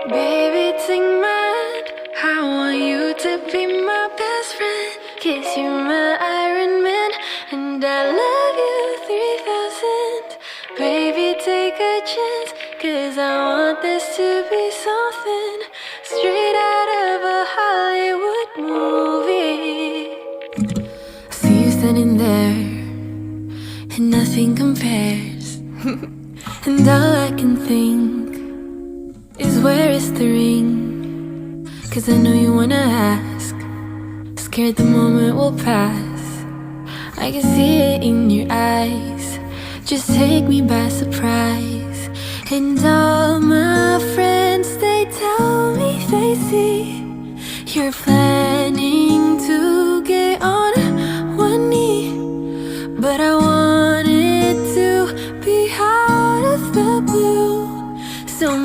Baby, take mine. I want you to be my best friend. 'Cause you're my Iron Man, and I love you 3000. Baby, take a chance, 'cause I want this to be something straight out of a Hollywood movie. See you standing there, and nothing compares. And all I can think is where is the ring? 'Cause I know you wanna ask, scared the moment will pass. I can see it in your eyes, just take me by surprise. And all my